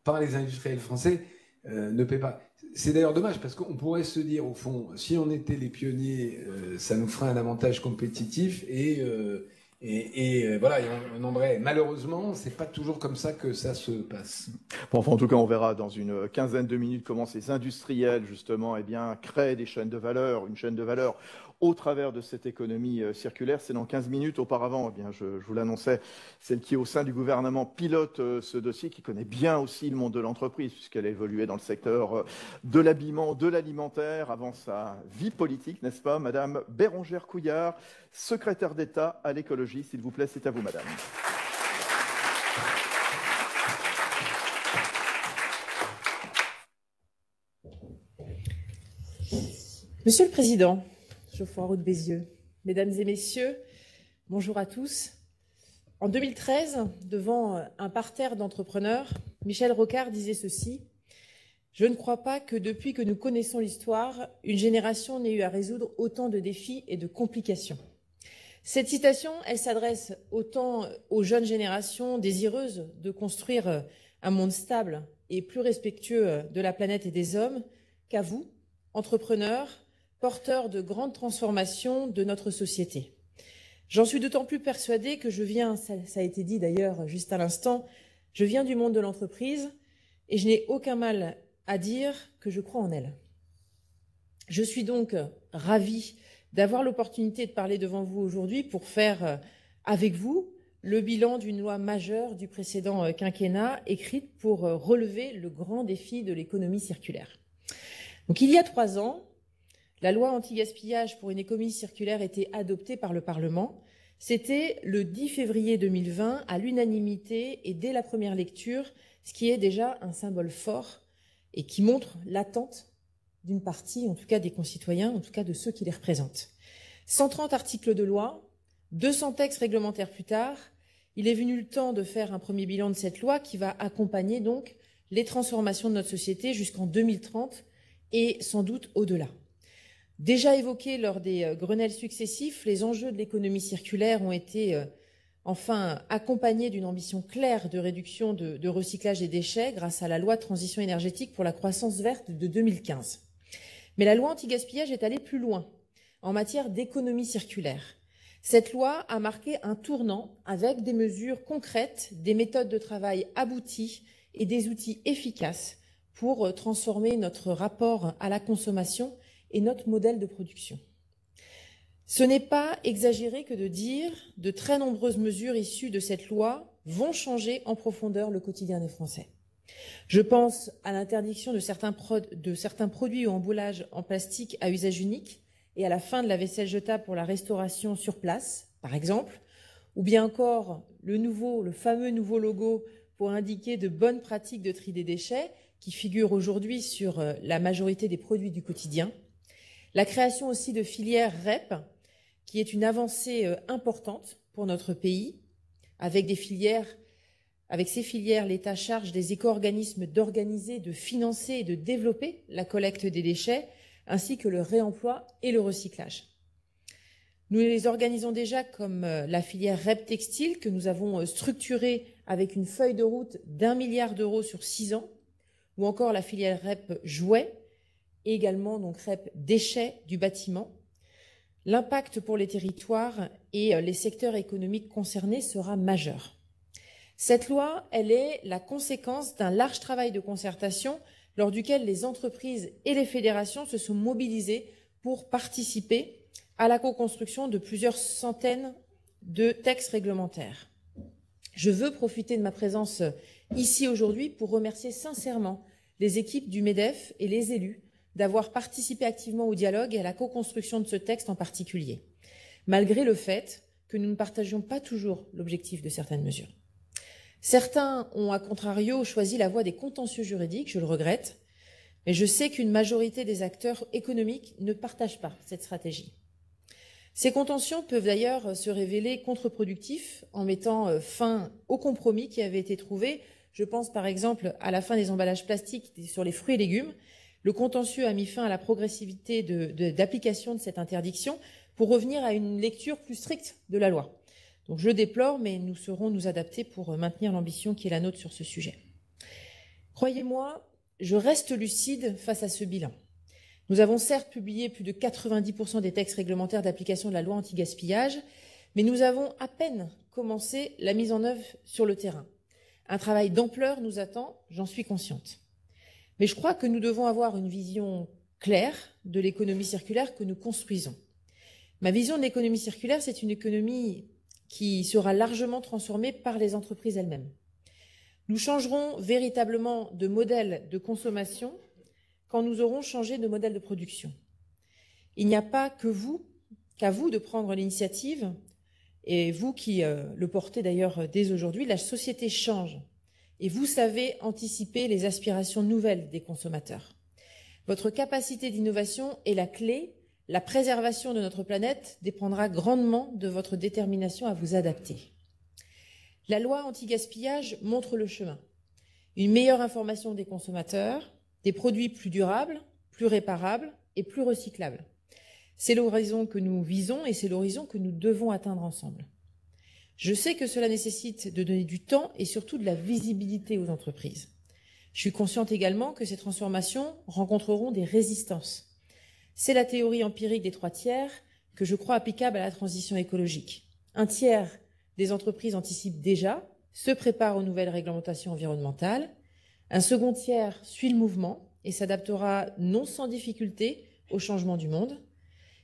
par les industriels français ne paie pas. C'est d'ailleurs dommage parce qu'on pourrait se dire, au fond, si on était les pionniers, ça nous ferait un avantage compétitif et voilà, et on aimerait. Malheureusement, c'est pas toujours comme ça que ça se passe. Bon, enfin, en tout cas, on verra dans une quinzaine de minutes comment ces industriels, justement, créent des chaînes de valeur, une chaîne de valeur au travers de cette économie circulaire. C'est dans 15 minutes. Auparavant, je vous l'annonçais, celle qui, au sein du gouvernement, pilote ce dossier, qui connaît bien aussi le monde de l'entreprise, puisqu'elle a évolué dans le secteur de l'habillement, de l'alimentaire, avant sa vie politique, n'est-ce pas, Madame Bérengère Couillard, secrétaire d'État à l'écologie. S'il vous plaît, c'est à vous, Madame. Monsieur le Président, Geoffroy Roux de Bézieux, Mesdames et Messieurs, bonjour à tous. En 2013, devant un parterre d'entrepreneurs, Michel Rocard disait ceci: « Je ne crois pas que depuis que nous connaissons l'histoire, une génération n'ait eu à résoudre autant de défis et de complications. » Cette citation, elle s'adresse autant aux jeunes générations désireuses de construire un monde stable et plus respectueux de la planète et des hommes qu'à vous, entrepreneurs, porteur de grandes transformations de notre société. J'en suis d'autant plus persuadée que je viens, ça a été dit d'ailleurs juste à l'instant, je viens du monde de l'entreprise et je n'ai aucun mal à dire que je crois en elle. Je suis donc ravie d'avoir l'opportunité de parler devant vous aujourd'hui pour faire avec vous le bilan d'une loi majeure du précédent quinquennat écrite pour relever le grand défi de l'économie circulaire. Donc il y a 3 ans, la loi anti-gaspillage pour une économie circulaire était adoptée par le Parlement. C'était le 10 février 2020 à l'unanimité et dès la première lecture, ce qui est déjà un symbole fort et qui montre l'attente d'une partie, en tout cas des concitoyens, en tout cas de ceux qui les représentent. 130 articles de loi, 200 textes réglementaires plus tard, il est venu le temps de faire un premier bilan de cette loi qui va accompagner donc les transformations de notre société jusqu'en 2030 et sans doute au-delà. Déjà évoqués lors des Grenelles successifs, les enjeux de l'économie circulaire ont été enfin accompagnés d'une ambition claire de réduction de recyclage des déchets grâce à la loi de transition énergétique pour la croissance verte de 2015. Mais la loi anti-gaspillage est allée plus loin en matière d'économie circulaire. Cette loi a marqué un tournant avec des mesures concrètes, des méthodes de travail abouties et des outils efficaces pour transformer notre rapport à la consommation et notre modèle de production. Ce n'est pas exagéré que de dire de très nombreuses mesures issues de cette loi vont changer en profondeur le quotidien des Français. Je pense à l'interdiction de certains produits ou emballages en plastique à usage unique et à la fin de la vaisselle jetable pour la restauration sur place, par exemple, ou bien encore le fameux nouveau logo pour indiquer de bonnes pratiques de tri des déchets qui figure aujourd'hui sur la majorité des produits du quotidien. La création aussi de filières REP, qui est une avancée importante pour notre pays. Avec ces filières, l'État charge des éco-organismes d'organiser, de financer et de développer la collecte des déchets, ainsi que le réemploi et le recyclage. Nous les organisons déjà comme la filière REP textile que nous avons structurée avec une feuille de route d'1 milliard d'euros sur 6 ans, ou encore la filière REP jouets, et également donc REP déchets du bâtiment. L'impact pour les territoires et les secteurs économiques concernés sera majeur. Cette loi, elle est la conséquence d'un large travail de concertation lors duquel les entreprises et les fédérations se sont mobilisées pour participer à la co-construction de plusieurs centaines de textes réglementaires. Je veux profiter de ma présence ici aujourd'hui pour remercier sincèrement les équipes du MEDEF et les élus d'avoir participé activement au dialogue et à la co-construction de ce texte en particulier, malgré le fait que nous ne partagions pas toujours l'objectif de certaines mesures. Certains ont, à contrario, choisi la voie des contentieux juridiques, je le regrette, mais je sais qu'une majorité des acteurs économiques ne partagent pas cette stratégie. Ces contentieux peuvent d'ailleurs se révéler contre-productifs en mettant fin au compromis qui avait été trouvé. Je pense par exemple à la fin des emballages plastiques sur les fruits et légumes. Le contentieux a mis fin à la progressivité d'application de cette interdiction pour revenir à une lecture plus stricte de la loi. Donc je le déplore, mais nous saurons nous adapter pour maintenir l'ambition qui est la nôtre sur ce sujet. Croyez-moi, je reste lucide face à ce bilan. Nous avons certes publié plus de 90% des textes réglementaires d'application de la loi anti-gaspillage, mais nous avons à peine commencé la mise en œuvre sur le terrain. Un travail d'ampleur nous attend, j'en suis consciente. Mais je crois que nous devons avoir une vision claire de l'économie circulaire que nous construisons. Ma vision de l'économie circulaire, c'est une économie qui sera largement transformée par les entreprises elles-mêmes. Nous changerons véritablement de modèle de consommation quand nous aurons changé de modèle de production. Il n'y a pas qu'à vous de prendre l'initiative, et vous qui le portez d'ailleurs dès aujourd'hui, la société change et vous savez anticiper les aspirations nouvelles des consommateurs. Votre capacité d'innovation est la clé. La préservation de notre planète dépendra grandement de votre détermination à vous adapter. La loi anti-gaspillage montre le chemin. Une meilleure information des consommateurs, des produits plus durables, plus réparables et plus recyclables. C'est l'horizon que nous visons et c'est l'horizon que nous devons atteindre ensemble. Je sais que cela nécessite de donner du temps et surtout de la visibilité aux entreprises. Je suis consciente également que ces transformations rencontreront des résistances. C'est la théorie empirique des 3 tiers que je crois applicable à la transition écologique. 1 tiers des entreprises anticipent déjà, se préparent aux nouvelles réglementations environnementales. Un second tiers suit le mouvement et s'adaptera non sans difficulté au changement du monde.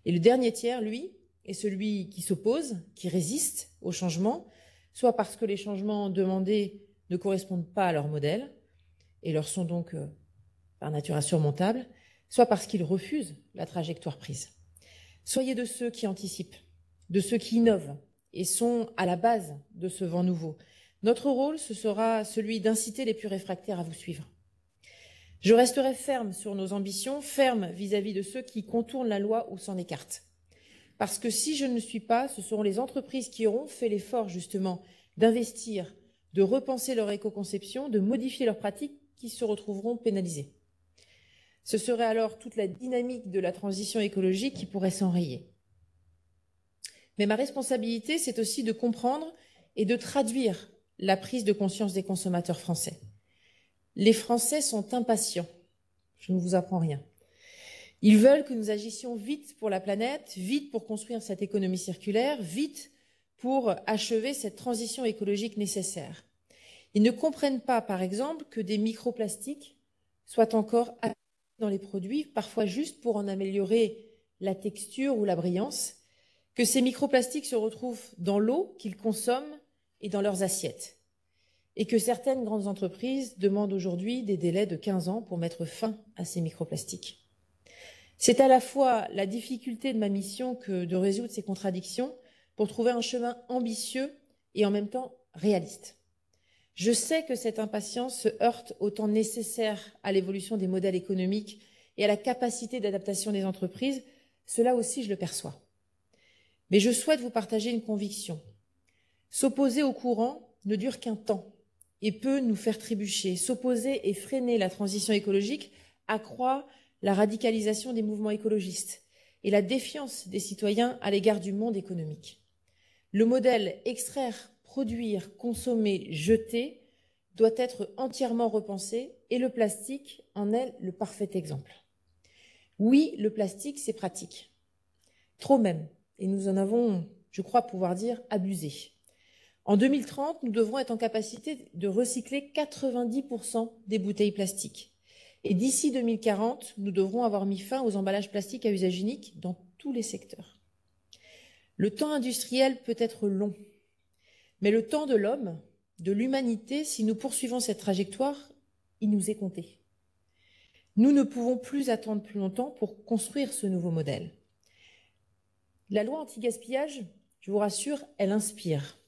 Et le dernier tiers, lui, est celui qui s'oppose, qui résiste au changement, soit parce que les changements demandés ne correspondent pas à leur modèle et leur sont donc par nature insurmontables, soit parce qu'ils refusent la trajectoire prise. Soyez de ceux qui anticipent, de ceux qui innovent et sont à la base de ce vent nouveau. Notre rôle, ce sera celui d'inciter les plus réfractaires à vous suivre. Je resterai ferme sur nos ambitions, ferme vis-à-vis de ceux qui contournent la loi ou s'en écartent. Parce que si je ne le suis pas, ce seront les entreprises qui auront fait l'effort justement d'investir, de repenser leur éco-conception, de modifier leurs pratiques qui se retrouveront pénalisées. Ce serait alors toute la dynamique de la transition écologique qui pourrait s'enrayer. Mais ma responsabilité, c'est aussi de comprendre et de traduire la prise de conscience des consommateurs français. Les Français sont impatients. Je ne vous apprends rien. Ils veulent que nous agissions vite pour la planète, vite pour construire cette économie circulaire, vite pour achever cette transition écologique nécessaire. Ils ne comprennent pas, par exemple, que des microplastiques soient encore appliqués dans les produits, parfois juste pour en améliorer la texture ou la brillance, que ces microplastiques se retrouvent dans l'eau qu'ils consomment et dans leurs assiettes, et que certaines grandes entreprises demandent aujourd'hui des délais de 15 ans pour mettre fin à ces microplastiques. C'est à la fois la difficulté de ma mission que de résoudre ces contradictions pour trouver un chemin ambitieux et en même temps réaliste. Je sais que cette impatience se heurte au temps nécessaire à l'évolution des modèles économiques et à la capacité d'adaptation des entreprises. Cela aussi, je le perçois. Mais je souhaite vous partager une conviction. S'opposer au courant ne dure qu'un temps et peut nous faire trébucher. S'opposer et freiner la transition écologique accroît la radicalisation des mouvements écologistes et la défiance des citoyens à l'égard du monde économique. Le modèle extraire, produire, consommer, jeter doit être entièrement repensé et le plastique en est le parfait exemple. Oui, le plastique, c'est pratique. Trop même. Et nous en avons, je crois pouvoir dire, abusé. En 2030, nous devrons être en capacité de recycler 90% des bouteilles plastiques. Et d'ici 2040, nous devrons avoir mis fin aux emballages plastiques à usage unique dans tous les secteurs. Le temps industriel peut être long, mais le temps de l'homme, de l'humanité, si nous poursuivons cette trajectoire, il nous est compté. Nous ne pouvons plus attendre plus longtemps pour construire ce nouveau modèle. La loi anti-gaspillage, je vous rassure, elle inspire.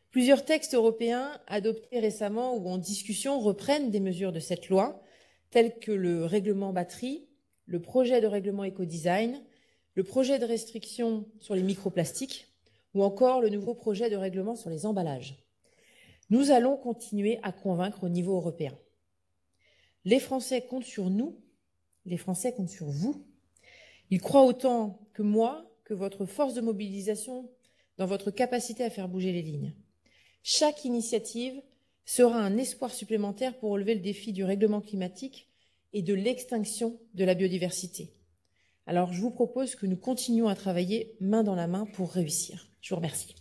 Plusieurs textes européens adoptés récemment ou en discussion reprennent des mesures de cette loi, tels que le règlement batterie, le projet de règlement éco-design, le projet de restriction sur les microplastiques ou encore le nouveau projet de règlement sur les emballages. Nous allons continuer à convaincre au niveau européen. Les Français comptent sur nous, les Français comptent sur vous. Ils croient autant que moi que votre force de mobilisation dans votre capacité à faire bouger les lignes. Chaque initiative sera un espoir supplémentaire pour relever le défi du règlement climatique et de l'extinction de la biodiversité. Alors, je vous propose que nous continuions à travailler main dans la main pour réussir. Je vous remercie.